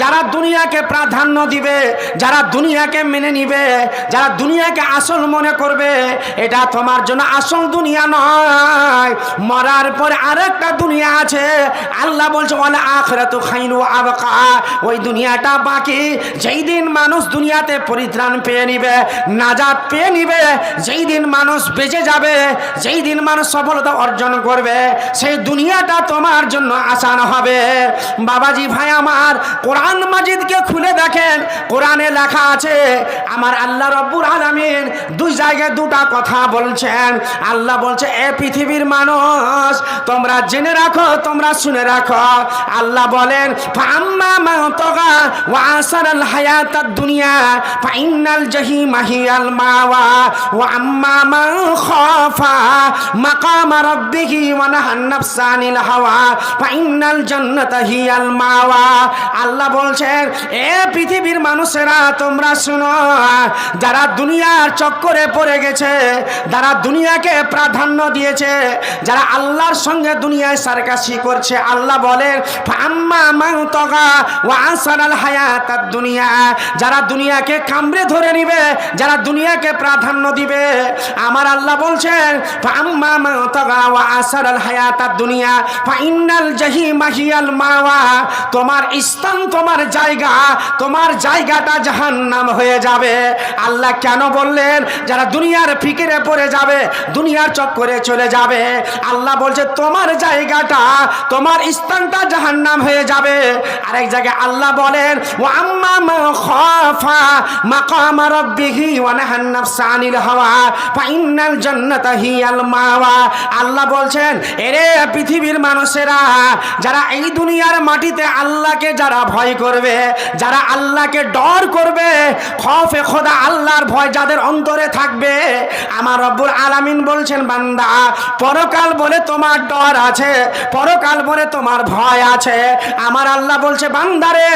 যারা দুনিয়াকে প্রাধান্য দিবে, যারা দুনিয়াকে মেনে নিবে, যারা দুনিয়াকে আসল মনে করবে, এটা তোমার জন্য আসল দুনিয়া নয়। মরার পরে আরেকটা দুনিয়া আছে। আল্লাহ বলছে ওয়াল আখিরাতু খায়রু ওয়া আবকা। ওই দুনিয়াটা বাকি। যেই দিন মানুষ দুনিয়াতে পরিত্রাণ পেয়ে নিবে, নাজাত পেয়ে নিবে, যেই দিন মানুষ বেঁচে যাবে, যেই দিন মানুষ সফলতা অর্জন করবে, সেই দুনিয়াটা তোমার জন্য আসান হবে। বাবাজি ভাই আমার, কোরআন মাজিদকে খুলে দেখেন, কোরআনে লেখা আছে আমার আল্লাহ রব্বুল আলামিন দুই জায়গায় দুটা কথা বলছেন। আল্লাহ বলছে এ পৃথিবীর মানুষ তোমরা জেনে রাখো, তোমরা শুনে রাখো। আল্লাহ বলেন ফাম্মা মান তাগা ওয়া আসারাল হায়াতাদ দুনিয়া ফাইনাল জাহিমা হিয়াল মাওয়া ওয়া আম্মা মান খাফা মাকামা রাব্বিহি ওয়া নাহান নাফসা আনিল হাওয়া ফাইনাল জান্নাতা হিয়াল মাওয়া। আল্লাহ বলছেন এ পৃথিবীর মানুষেরা তোমরা শুনো, যারা দুনিয়ার চক্করে পড়ে গেছে, যারা দুনিয়াকে প্রাধান্য দিয়েছে, যারা আল্লাহর সঙ্গে দুনিয়ায় সারকাশি করছে, আল্লাহ বলেন ফাম্মা মান তাগা ওয়া আসারাল হায়াতাদ দুনিয়া, যারা দুনিয়াকে কামড়ে ধরে নিবে, যারা দুনিয়াকে প্রাধান্য দিবে, আমার আল্লাহ বলছেন ফাম্মা মান তাগা ওয়া আসারাল হায়াতাদ দুনিয়া ফাইনাল জাহিমা হিয়াল মাওয়া। তোমার স্থান, তোমার জায়গা, তোমার জায়গাটা জাহান্নাম হয়ে যাবে। আল্লাহ কেন বললেন? যারা দুনিয়ার ফিকিরে পড়ে যাবে, দুনিয়ার চক্করে চলে যাবে, আল্লাহ বলছে তোমার জায়গাটা, তোমার স্থানটা জাহান্নাম হয়ে যাবে। আরেক জায়গায় আল্লাহ বলেন ওয়া আম্মা মান খাফা মাকামা রাব্বিহি ওয়া নাহান নাফসা আনিল হাওয়া ফাইনাল জান্নাতা হিয়াল মাওয়া। আল্লাহ বলছেন এরে পৃথিবীর মানুষেরা, যারা এই দুনিয়ার মাটিতে আল্লাহকে যারা ভয় করবে, যারা আল্লাহকে ডর করবে, খৌফে খোদা আল্লাহর ভয় যাদের অন্তরে থাকবে, আমার রব্বুল আলামিন বলছেন বান্দা পরকাল বলে তোমার ডর আছে, পরকাল বলে তোমার ভয় আছে। আমার আল্লাহ বলছে বান্দারে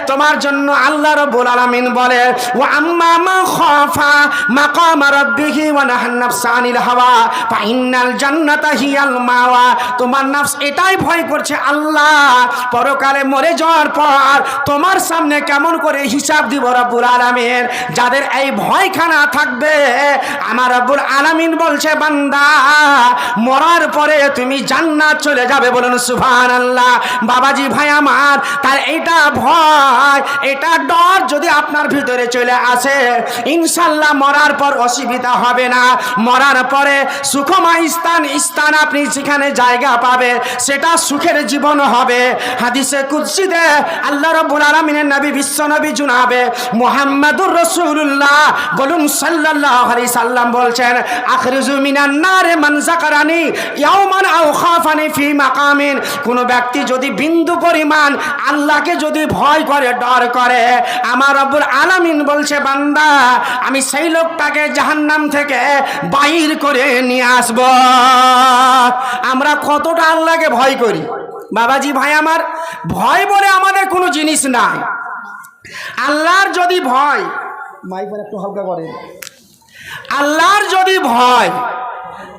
তোমার জন্য আল্লাহ রব্বুল আলামিন বলে ওয়া আম্মা মান খাফা মাকামা রাব্বিহি ওয়া নাহান নাফসা আনিল হাওয়া ফাইনাল জান্নাতা হিয়াল মাওয়া। তোমার নফস এটাই ভয় করছে আল্লাহ পরকালে মরে যাওয়ার পর তোমার সামনে কেমন করে হিসাব দিব রব্বুল আলামিন। যাদের এই ভয়খানা থাকবে, আমার রব্বুল আলামিন বলছে বান্দা মরার পরে তুমি জান্নাত চলে যাবে, বলুন সুবহানাল্লাহ। বাবাজি ভাই আমার, তার এটা ভয়, এটা ডর যদি আপনার ভিতরে চলে আসে, ইনশাআল্লাহ মরার পর অসুবিধা হবে না। মরার পরে সুখময় স্থান আপনি যেখানে জায়গা পাবে, সেটা সুখের জীবন হবে। হাদিসে কুদসিতে আল্লাহ রাব্বুল আলামিনের নবী বিশ্ব নবী জনাবে মুহাম্মাদুর রাসূলুল্লাহ বলুন সাল্লাল্লাহু আলাইহি সাল্লাম বলছেন আখরিজু মিনান নারে মান যাকারানি ইয়াওমান আও খাফানি ফি মাকামিন। কোন ব্যক্তি যদি বিন্দু পরিমাণ আল্লাহকে যদি ভয় করে, ডর করে, আমার রব্বুল আলামিন বলছে বান্দা আমি সেই লোকটাকে জাহান্নাম থেকে বাইর করে নিয়ে আসব। আমরা কতটা আল্লাহকে ভয় করি বাবাজি ভাই আমার, ভয় বলে আমাদের কোনো জিনিস নাই। আল্লাহর যদি ভয়, মাইক একটু হালকা করেন, আল্লাহর যদি ভয়,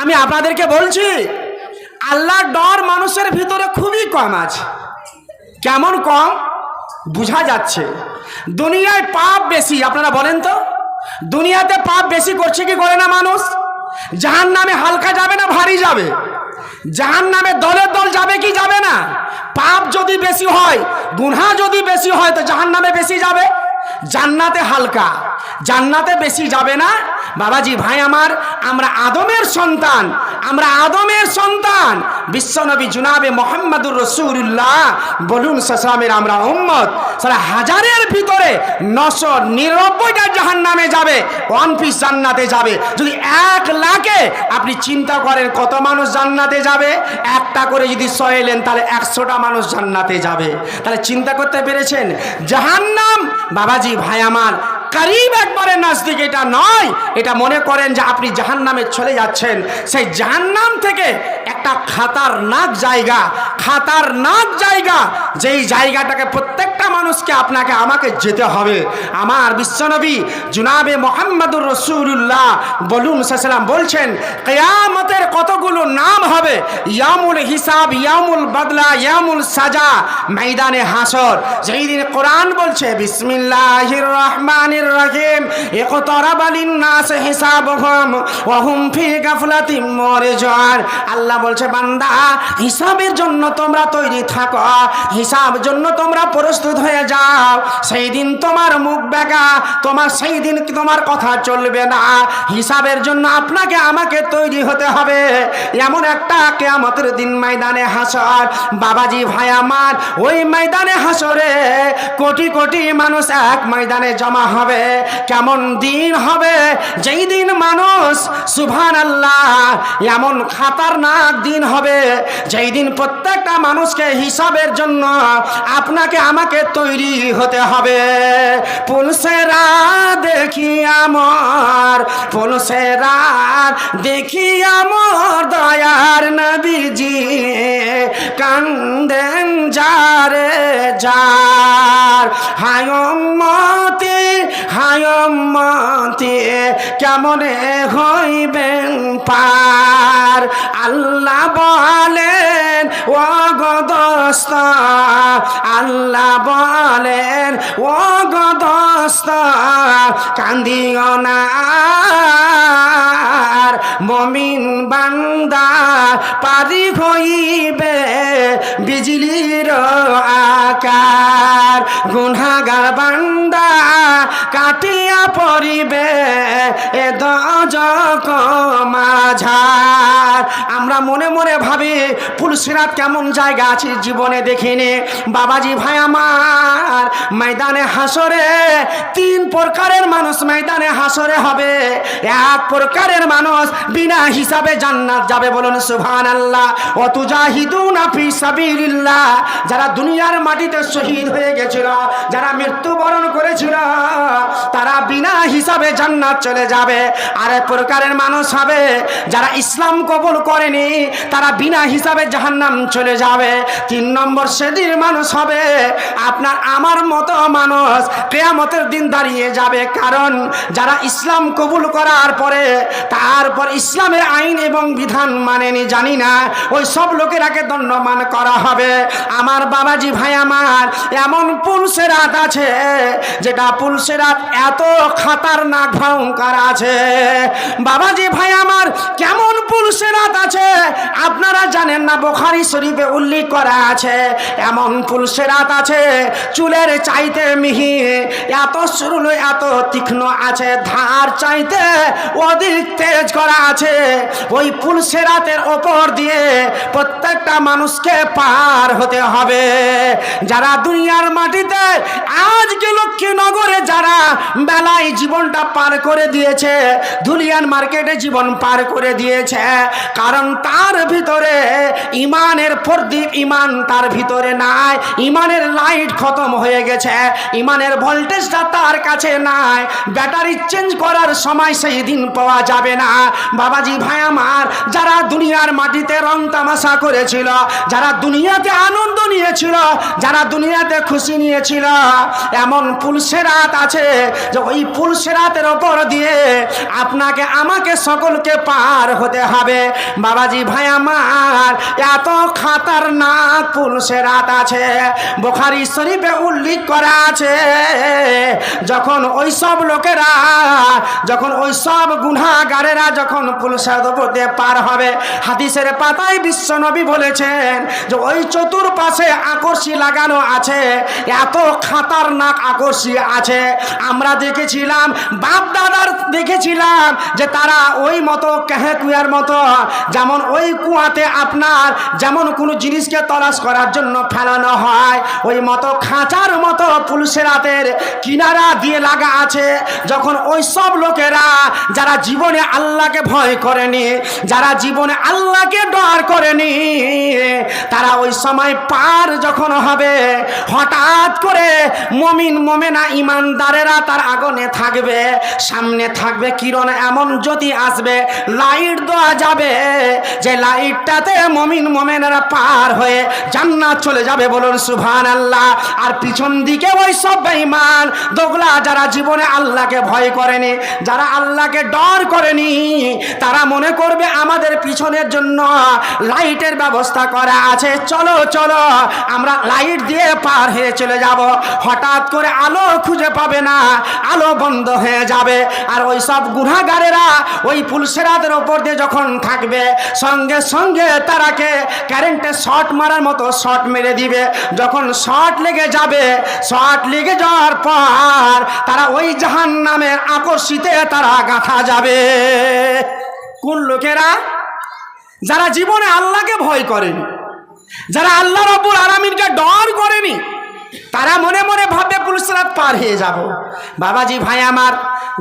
আমি আপনাদেরকে বলছি আল্লাহর ডর মানুষের ভিতরে খুবই কম আছে। কেমন কম বোঝা যাচ্ছে? দুনিয়ায় পাপ বেশি, আপনারা বলেন তো দুনিয়াতে পাপ বেশি করছে কি করে না মানুষ? জাহান্নামে হালকা যাবে না ভারী যাবে? জাহান্নামে দলের দল যাবে কি যাবে না? পাপ যদি বেশি হয়, গুনাহ যদি বেশি হয়, তো জাহান্নামে বেশি যাবে, জান্নাতে হালকা, জান্নাতে বেশি যাবে না। বাবাজি ভাই আমার, আমরা আদমের সন্তান, আমরা আদমের সন্তান, বিশ্বনবী জনাবে মুহাম্মাদুর রাসূলুল্লাহ বলুন সাল্লামের আমরা উম্মত। সারা হাজারের ভিতরে 999টা জাহান্নামে যাবে, 1 জান্নাতে যাবে। যদি 1 লাখে আপনি চিন্তা করেন কত মানুষ জান্নাতে যাবে, একটা করে যদি সয়েলেন তাহলে 100টা মানুষ জান্নাতে যাবে। তাহলে চিন্তা করতে পেরেছেন? জাহান্নাম বাবাজি ভাই আমার করিব একবারে নজদিক এটা নয়। এটা মনে করেন যে আপনি জাহান্নামে চলে যাচ্ছেন, সেই জাহান্নাম থেকে একটা খাতারনাক জায়গা, যেই জায়গাটাকে প্রত্যেকটা মানুষকে আপনাকে আমাকে যেতে হবে। আমার বিশ্বনবী জনাবে মুহাম্মদুর রাসূলুল্লাহ বলুন সাল্লাম বলছেন, কিয়ামতের কতগুলো নাম হবে, ইয়ামুল হিসাব, ইয়ামুল বদলা, ইয়ামুল সাজা, ময়দানে হাসর। যেই দিন কোরআন বলছে বিসমিল্লাহির রহমানির রহিম, ইকতারাবা লিন-নাস হিসাবুহুম ওয়া হুম ফি গাফলাতিন মুরজান। আল্লাহ বলছে, বান্দা হিসাবের জন্য তোমরা তৈরি থাকো, হিসাব জন্য তোমরা প্রস্তুত হয়ে যাও। সেই দিন তোমার মুখ বেঁকা, সেই দিন তোমার কথা চলবে না। হিসাবের জন্য আপনাকে আমাকে তৈরি হতে হবে। এমন একটা কিয়ামতের দিন ময়দানে হাসর, বাবাজি ভাই আমার, ওই ময়দানে হাসরে কোটি কোটি মানুষ এক ময়দানে জমা হবে। কেমন দিন হবে, যেই দিন মানুষ সুবহানাল্লাহ, এমন খাতারনাক দিন হবে, যেই দিন প্রত্যেকটা মানুষকে হিসাবের জন্য আপনাকে আমাকে তৈরি হতে হবে। পুলসেরা দেখি আমার, পুলসেরা দেখি আমার দয়ার নবীজি, কান্দেন যারে যার। হায় উম্মতি কেমনে হইবেন পার। আল্লাহ বলেন ও গদস্ত, আল্লাহ বলেন ও গদস্ত, কান্দিও না মুমিন বান্দা, পারি হইবে বিজলির আকার। গুনাহগার বান্দা কাটিয়া পড়িবে এ দজক মাঝার। আমরা মনে মনে ভাবি পুলসিরাত কেমন জায়গা আছে জীবনে দেখিনি। বাবাজি ভাই আমার, ময়দানে হাসরে তিন প্রকারের মানুষ ময়দানে হাসরে হবে। এক প্রকারের মানুষ বিনা হিসাবে জান্নাত যাবে, বলুন সুবহানাল্লাহ। ওয়া তুজাহিদুনা ফি সাবিলিল্লাহ, যারা দুনিয়ার মাটিতে শহীদ হয়ে গেছিল, যারা মৃত্যুবরণ করেছিল, তারা বিনা হিসাবে জান্নাত চলে যাবে। আরেক প্রকারের মানুষ হবে যারা ইসলাম কবুল করেনি, তারা বিনা হিসাবে জাহান্নাম চলে যাবে। তিন নম্বর সেদিন মানুষ হবে আপনার আমার মতো মানুষ, কিয়ামতের দিন দাঁড়িয়ে যাবে। কারণ যারা ইসলাম কবুল করার পরে তারপর ইসলামের আইন এবং বিধান মানেনি, জানি না, ওই সব লোকেরাকে দণ্ডমান করা হবে। আমার বাবাজি ভাই আমার, এমন পুলসেরাত আছে, যেটা পুলসেরাত এত খাতারনাক ভয়ঙ্কর আছে। বাবাজি ভাই আমার, কেমন পুলসেরাত আছে আপনারা জানেন না, বুখারী শরীফে উল্লেখ করা আছে। এমন পুলসেরাত আছে চুলের চাইতে মিহি, এত সরল এত তীক্ষ্ণ আছে, ধার চাইতে অধিক তেজ করা আছে। ওই পুলসেরাতের ওপর দিয়ে প্রত্যেকটা মানুষকে পার হতে হবে। যারা দুনিয়ার মাটিতে আজকে লক্ষ্মীনগরে যারা বেলায় জীবনটা পার করে দিয়েছে, ধুলিয়ান মার্কেটে জীবন পার করে দিয়েছে, কারণ তার ভিতরে ইমানের প্রদীপ, ইমান তার ভিতরে নাই, ইমানের লাইট খতম হয়ে গেছে, ইমানের ভোল্টেজটা তার কাছে নাই, ব্যাটারি চেঞ্জ করার সময় সেই দিন পাওয়া যাবে না। বাবাজি ভাই আমার, যারা দুনিয়ার মাটিতে রং তামাশা করেছিল, যারা দুনিয়াতে আনন্দ নিয়েছিল, যারা দুনিয়াতে খুশি নিয়েছিল, এমন পুলসেরাত আছে যে ওই পুলসেরাতের ওপর দিয়ে আপনাকে আমাকে সকলকে পার হতে হবে। বাবাজি ভাই আমার, এত খাতারনাক পুলসেরাত আছে, বুখারী শরীফে উল্লেখ করা আছে। যখন ওই সব লোকেরা, যখন ওই সব গুনাহগারেরা যখন পুলসেরাত উপর দিয়ে পার হবে, হাদিসের পাতায় বিশ্বনবী বলেছেন যে ওই চতুর্পাশে আকর্ষী লাগানো আছে, এত খাতারনাক আকর্ষী আছে। আমরা দেখেছিলাম, বাপ দাদার দেখেছিলাম যে তারা ওই মতো কুয়ার মতো, যেমন ওই কুয়াতে আপনার যেমন কোনো জিনিসকে তলাশ করার জন্য ফেলানো হয়, ওই মতো খাঁচার মতো পুলসেরাতের কিনারা দিয়ে লাগা আছে। যখন ওই সব লোকেরা যারা জীবনে আল্লাহকে ভয় করেনি, যারা জীবনে আল্লাহকে ডর করেনি, তারা ওই সময় পার যখন হবে, হঠাৎ করে মুমিন মুমিনা ইমানদারেরা তার আগুনে থাকবে, সামনে থাকবে কিরণ এমন জ্যোতি আসবে, লাইট দেওয়া যাবে যে লাইটটাতে মুমিন মুমিনারা পার হয়ে জান্নাত চলে যাবে, বলুন সুবহানাল্লাহ। আর পিছন দিকে ওই সব বেঈমান দোগলা যারা জীবনে আল্লাহকে ভয় করেনি, যারা আল্লাহকে ডর করেনি, তারা মনে করবে আমাদের পিছনের জন্য লাইটের ব্যবস্থা করা আছে, চলো চলো আমরা লাইট দিয়ে পার হয়ে চলে যাব। হঠাৎ করে আলো খুঁজে পাবে না, আলো বন্ধ হয়ে যাবে। আর ওই সব গুনাহগারেরা ওই পুলসেরাদের ওপর দিয়ে যখন থাকবে, সঙ্গে সঙ্গে তারাকে কারেন্টে শর্ট মারার মতো শর্ট মেরে দিবে। যখন শর্ট লেগে যাবে, শর্ট লেগে যাওয়ার পর তারা ওই জাহান্নামের আকর্ষিতে তারা গাঁথা যাবে। কোন লোকেরা? যারা জীবনে আল্লাহকে ভয় করেনি, যারা আল্লাহ রাব্বুল আলামিনকে ডর করেনি, তারা মনে মনে ভাবে পুলসিরাত পার হয়ে যাব। বাবাজি ভাই আমার,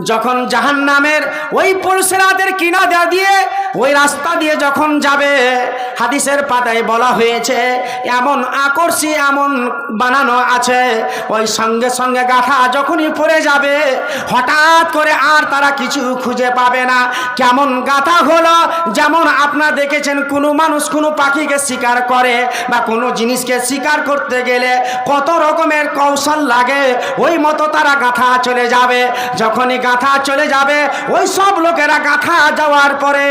যখন জাহান্নামের ওই পুলসিরাতের কিনারা দিয়ে ওই রাস্তা দিয়ে যখন যাবে, হাদিসের পাতায় বলা হয়েছে এমন আকর্ষী এমন বানানো আছে, ওই সঙ্গে সঙ্গে গাঁথা যখনই পড়ে যাবে হঠাৎ করে আর তারা কিছু খুঁজে পাবে না। কেমন গাঁথা হলো, যেমন আপনারা দেখেছেন কোনো মানুষ কোনো পাখিকে শিকার করে বা কোনো জিনিসকে শিকার করতে গেলে কত রকমের কৌশল লাগে, ওই মতো তারা গাঁথা চলে যাবে। যখনই গাঁথা চলে যাবে, ওই সব লোকেরা গাঁথা যাওয়ার পরে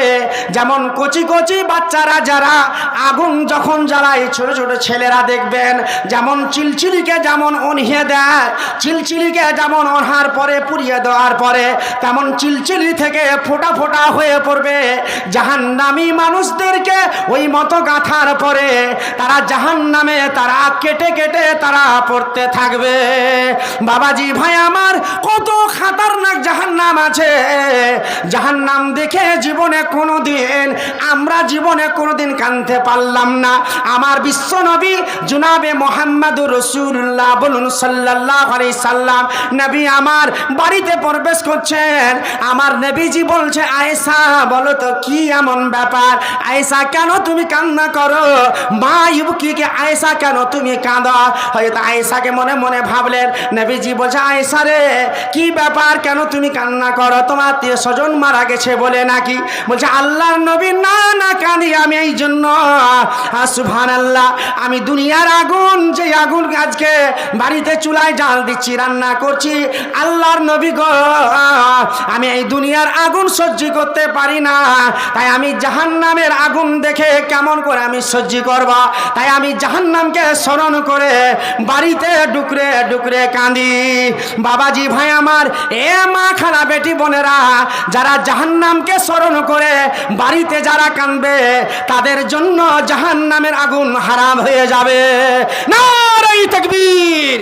যেমন কচি কচি বাচ্চারা যারা আগুন যখন জ্বালায়, ছোট ছোট ছেলেরা দেখবেন যেমন চিলচিলিকে যেমন অনহিয়ে দেয়, চিলচিলিকে যেমন অনহার পরে পুড়িয়ে দেওয়ার পরে তেমন চিলচিলি থেকে ফোঁটা ফোঁটা হয়ে পড়বে জাহান্নামী মানুষদেরকে। ওই মতো গাঁথার পরে তারা জাহান্নামে তারা কেটে কেটে তারা পড়তে থাকবে। বাবাজি ভাই আমার, কত খাতারনাক জাহান্নাম আছে। জাহান্নাম দেখে জীবনে কোনোদিন আমরা জীবনে কোনোদিন কানতে পারলাম না। আমার বিশ্ব নবী জনাবে মুহাম্মদুর রাসূলুল্লাহ বলুন সাল্লাল্লাহু আলাইহি সাল্লাম, নবী আমার বাড়িতে প্রবেশ করছেন, আমার নবীজি বলছে আয়েশা বলো তো কি এমন ব্যাপার, আয়েশা কেন তুমি কান্না করো, মা ইউবকিকে আয়েশা কেন তুমি কাঁদো। হয়তো আয়েশাকে মনে মনে ভাবলেন, নবীজি বলছে আয়েশা রে কি ব্যাপার, কেন তুমি কান্না করো, তোমার আত্মীয় স্বজন মারা গেছে বলে নাকি? বলছে আল্লাহর নবী না না কাঁদি আমি এই জন্য, সুবহানাল্লাহ, আমি দুনিয়ার আগুন, যে আগুন আজকে বাড়িতে চুলায় জাল দিচ্ছি, রান্না করছি, আল্লাহর নবী গো আমি এই দুনিয়ার আগুন সহ্য করতে পারি না, তাই আমি জাহান্নামের আগুন দেখে কেমন করে আমি সহ্য করব, তাই আমি জাহান্নামকে স্মরণ করে বাড়িতে ডুকরে ডুকরে কাঁদি। বাবাজি ভাই আমার, এ মা খালা বেটি বোনেরা, যারা জাহান্নামকে স্মরণ করে বাড়িতে যারা কাঁদবে তাদের জন্য জাহান্নামের আগুন হারাম হয়ে যাবে। নারে তাকবীর।